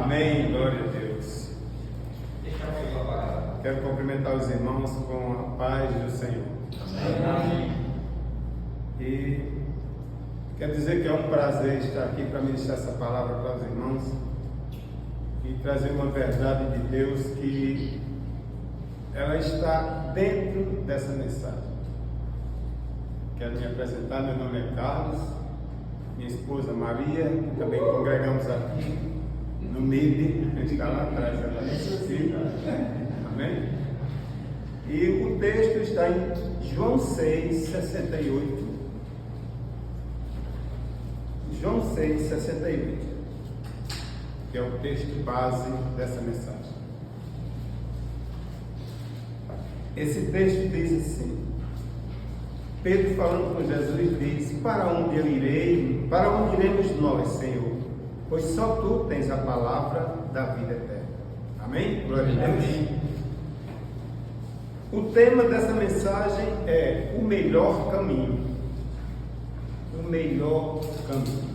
Amém, glória a Deus. Quero cumprimentar os irmãos com a paz do Senhor. Amém. E quero dizer que é um prazer estar aqui para ministrar essa palavra para os irmãos e trazer uma verdade de Deus que ela está dentro dessa mensagem. Quero me apresentar, meu nome é Carlos, minha esposa Maria, que também congregamos aqui no MIB, a gente está lá atrás, ela amém? E o texto está em João 6, 68. João 6, 68, que é o texto base dessa mensagem. Esse texto diz assim: Pedro, falando com Jesus, diz: para onde eu irei? Para onde iremos nós, Senhor? Pois só tu tens a palavra da vida eterna. Amém? Glória a Deus. O tema dessa mensagem é o melhor caminho. O melhor caminho.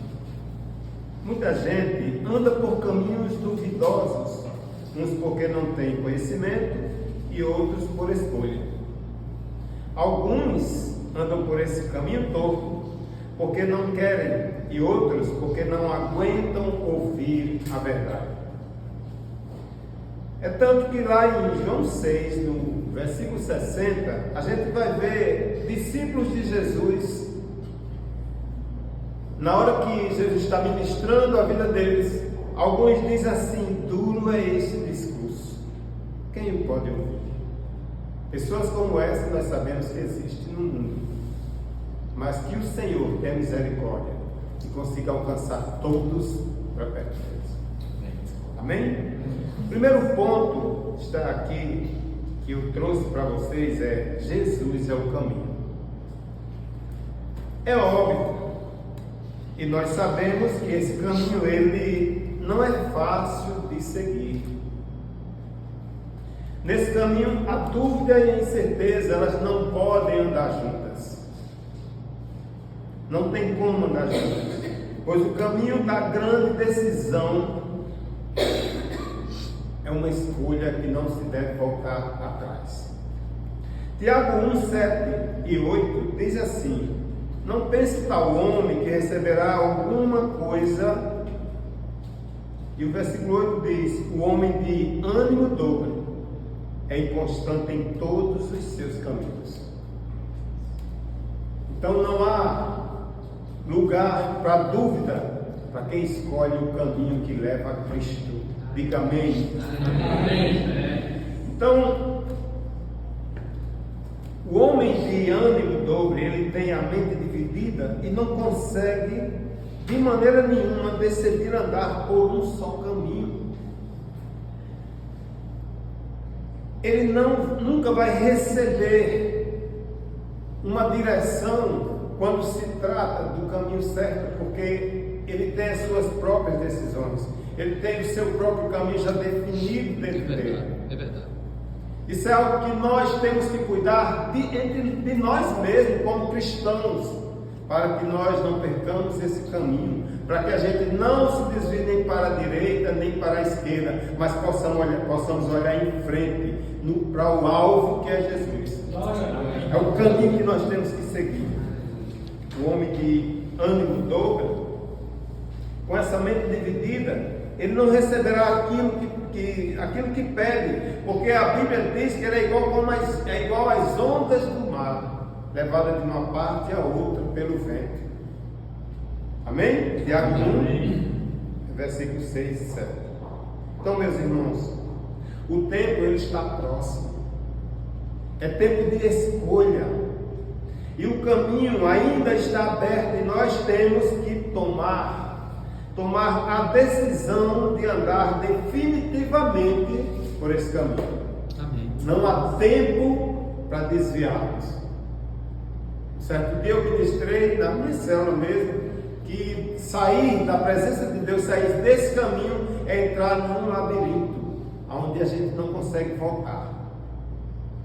Muita gente anda por caminhos duvidosos, uns porque não têm conhecimento e outros por escolha. Alguns andam por esse caminho torto porque não querem e outros porque não aguentam ouvir a verdade. É tanto que lá em João 6, no versículo 60, a gente vai ver discípulos de Jesus. Na hora que Jesus está ministrando a vida deles, alguns dizem assim: duro é esse discurso, quem o pode ouvir? Pessoas como essa nós sabemos que existe no mundo, mas que o Senhor tenha misericórdia e consiga alcançar todos para perto deles. Amém? O primeiro ponto está aqui, que eu trouxe para vocês, é: Jesus é o caminho. É óbvio, e nós sabemos que esse caminho ele não é fácil de seguir. Nesse caminho, a dúvida e a incerteza, elas não podem andar juntas. Não tem como andar juntas, pois o caminho da grande decisão é uma escolha que não se deve voltar atrás. Tiago 1, 7 e 8 diz assim: não pense tal homem que receberá alguma coisa. E o versículo 8 diz: o homem de ânimo dobre é inconstante em todos os seus caminhos. Então não há lugar para dúvida para quem escolhe o caminho que leva a Cristo. Diga amém. Amém. Então, o homem de ânimo dobre, ele tem a mente dividida e não consegue de maneira nenhuma decidir andar por um só caminho. Ele nunca vai receber uma direção quando se trata do caminho certo, porque ele tem as suas próprias decisões, ele tem o seu próprio caminho já definido dentro dele. É verdade. Isso é algo que nós temos que cuidar de nós mesmos como cristãos, para que nós não percamos esse caminho, para que a gente não se desvie nem para a direita nem para a esquerda, mas possamos olhar em frente para o alvo que é Jesus. É o caminho que nós temos que seguir. O homem de ânimo dobro, com essa mente dividida, ele não receberá aquilo que pede, porque a Bíblia diz que ele é igual às ondas do mar, levada de uma parte a outra pelo vento. Amém? Tiago 1, versículo 6 e 7. Então, meus irmãos, o tempo ele está próximo. É tempo de escolha. E o caminho ainda está aberto e nós temos que tomar a decisão de andar definitivamente por esse caminho. Amém. Não há tempo para desviarmos. Certo dia eu ministrei na minha célula mesmo que sair da presença de Deus, sair desse caminho, é entrar num labirinto onde a gente não consegue voltar.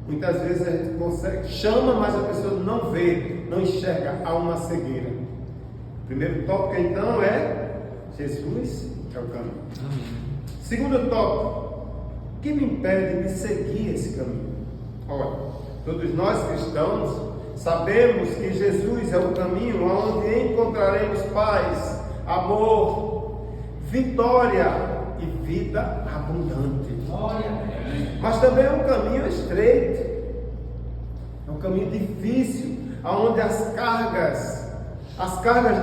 Muitas vezes a gente consegue, chama, mas a pessoa não vê, não enxerga, há uma cegueira. O primeiro tópico então é: Jesus é o caminho. Amém. Segundo tópico, o que me impede de seguir esse caminho? Olha, todos nós cristãos sabemos que Jesus é o caminho onde encontraremos paz, amor, vitória e vida abundante. Mas também é um caminho estreito, é um caminho difícil, onde as cargas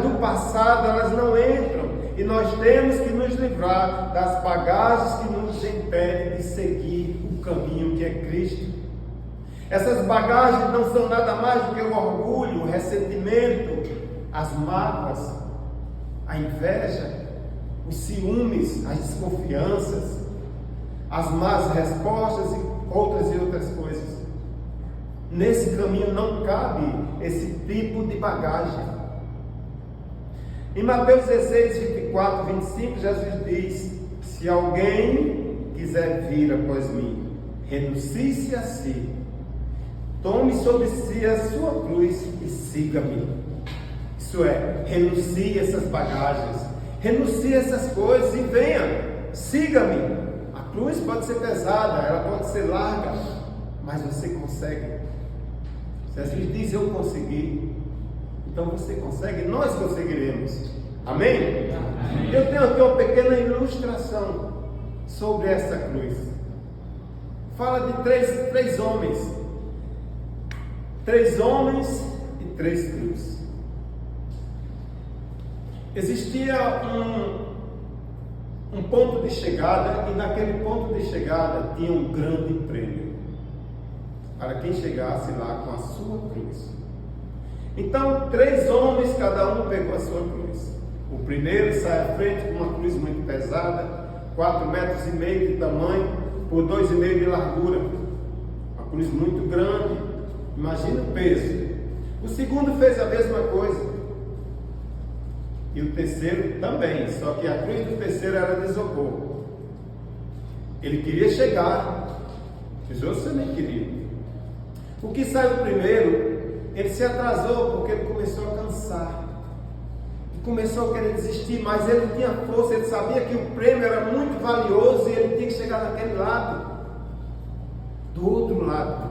do passado, elas não entram, e nós temos que nos livrar das bagagens que nos impedem de seguir o caminho que é Cristo. Essas bagagens não são nada mais do que o orgulho, o ressentimento, as mágoas, a inveja, os ciúmes, as desconfianças, as más respostas e outras coisas. Nesse caminho não cabe esse tipo de bagagem. Em Mateus 16, 24, 25, Jesus diz: se alguém quiser vir após mim, renuncie-se a si, tome sobre si a sua cruz e siga-me. Isso é, renuncie essas bagagens, renuncie essas coisas e venha, siga-me. A cruz pode ser pesada, ela pode ser larga, mas você consegue. Jesus diz: eu consegui. Então você consegue, nós conseguiremos. Amém? Amém. Eu tenho aqui uma pequena ilustração sobre essa cruz. Fala de três homens. 3 homens e 3 cruzes. Existia um ponto de chegada, e naquele ponto de chegada tinha um grande prêmio para quem chegasse lá com a sua cruz. Então 3 homens, cada um pegou a sua cruz. O primeiro sai à frente com uma cruz muito pesada, 4,5 metros de tamanho, por 2,5 de largura, uma cruz muito grande. Imagina o peso. O segundo fez a mesma coisa, e o terceiro também, só que a cruz do terceiro era de isopor. Ele queria chegar, os outros também queriam. O que saiu primeiro, ele se atrasou porque ele começou a cansar, e começou a querer desistir, mas ele tinha força, ele sabia que o prêmio era muito valioso e ele tinha que chegar naquele lado, do outro lado.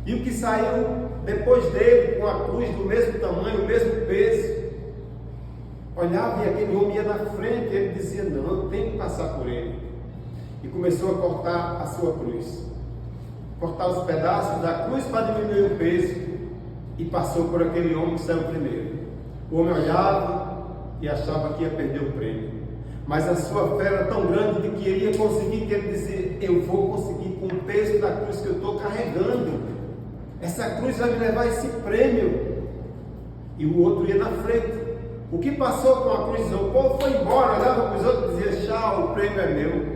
E o que saiu depois dele, com a cruz do mesmo tamanho, o mesmo peso, olhava e aquele homem ia na frente, e ele dizia: não, eu tenho que passar por ele. E começou a cortar a sua cruz, cortar os pedaços da cruz para diminuir o peso, e passou por aquele homem que saiu primeiro. O homem olhava e achava que ia perder o prêmio, mas a sua fé era tão grande de que ele ia conseguir, que ele dizia: eu vou conseguir, com o peso da cruz que eu estou carregando, essa cruz vai me levar a esse prêmio. E o outro ia na frente. O que passou com a cruz, o povo foi embora, olhava para os outros e dizia: tchau, o prêmio é meu.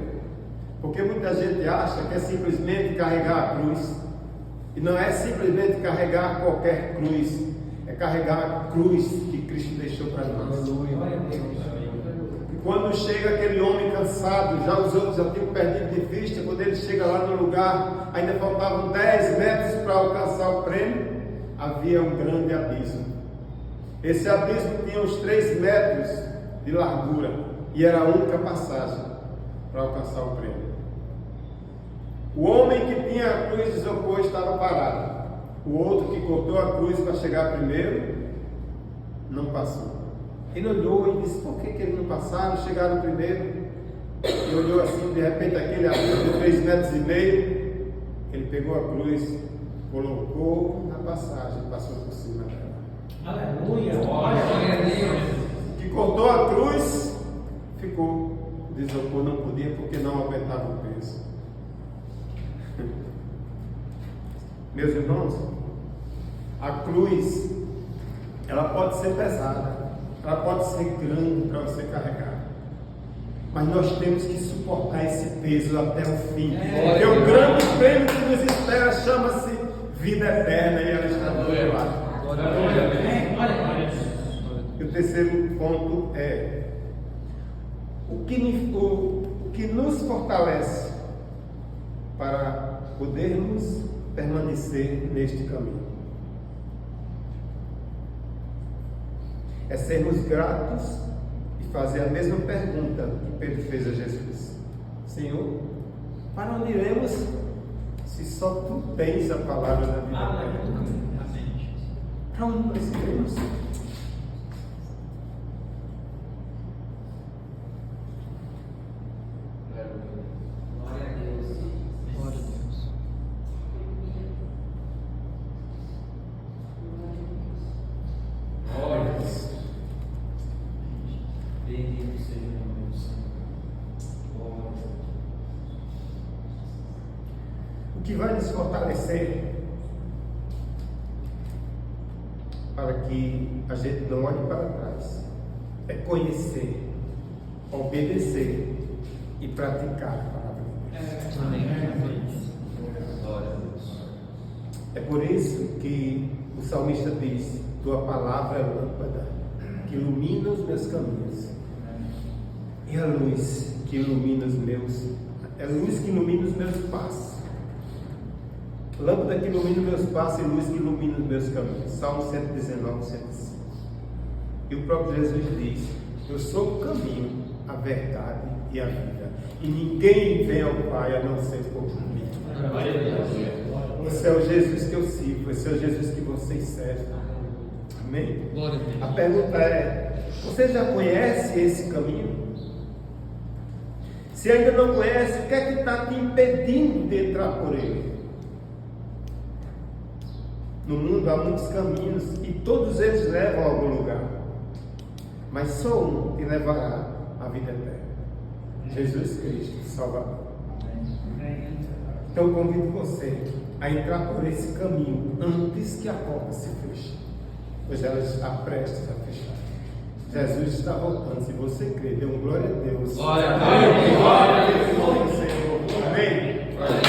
Porque muita gente acha que é simplesmente carregar a cruz, e não é simplesmente carregar qualquer cruz, é carregar a cruz que Cristo deixou para nós. E quando chega aquele homem cansado, já os outros já tinham perdido de vista, quando ele chega lá no lugar, ainda faltavam 10 metros para alcançar o prêmio, havia um grande abismo. Esse abismo tinha uns 3 metros de largura, e era a única passagem para alcançar o prêmio. O homem que tinha a cruz de isopor estava parado. O outro que cortou a cruz para chegar primeiro, não passou. Ele olhou e disse: por que eles não passaram, chegaram primeiro? E olhou assim, de repente aquele abismo de 3,5 metros, ele pegou a cruz, colocou na passagem, passou por cima dela. Aleluia! Glória a Deus! Que cortou a cruz, ficou de isopor, não podia porque não aguentava o peso. Meus irmãos, a cruz, ela pode ser pesada, ela pode ser grande para você carregar, mas nós temos que suportar esse peso até o fim, porque o grande prêmio que nos espera chama-se vida eterna, e ela está do outro lado. E o terceiro ponto é o que nos fortalece para podermos permanecer neste caminho. É sermos gratos e fazer a mesma pergunta que Pedro fez a Jesus: Senhor, para onde iremos se só Tu tens a palavra da vida eterna? Para onde nós iremos? Glória a Deus. Glória a Deus. Glória a Deus. Bendito seja o nome do Senhor. Glória a Deus. O que vai nos fortalecer para que a gente não olhe para trás é conhecer, obedecer e praticar a palavra de Deus. Amém. Glória a Deus. É por isso que o salmista diz: Tua palavra é lâmpada que ilumina os meus caminhos e a luz que ilumina os meus, é a luz que ilumina os meus passos. Lâmpada que ilumina os meus passos e luz que ilumina os meus caminhos. Salmo 119, 105. E o próprio Jesus diz: Eu sou o caminho, a verdade e a vida, e ninguém vem ao Pai a não ser por mim. Esse é o Jesus que eu sirvo, esse é o Jesus que vocês servem. Amém? Glória a Deus. A pergunta é: você já conhece esse caminho? Se ainda não conhece, o que é que está te impedindo de entrar por ele? No mundo há muitos caminhos e todos eles levam a algum lugar, mas só um te levará à vida eterna: Jesus Cristo, Salvador. Então eu convido você a entrar por esse caminho antes que a porta se feche, pois ela está prestes a fechar. Jesus está voltando. Se você crer, dê um glória a Deus. Glória a Deus. Glória a Deus. Senhor. Amém.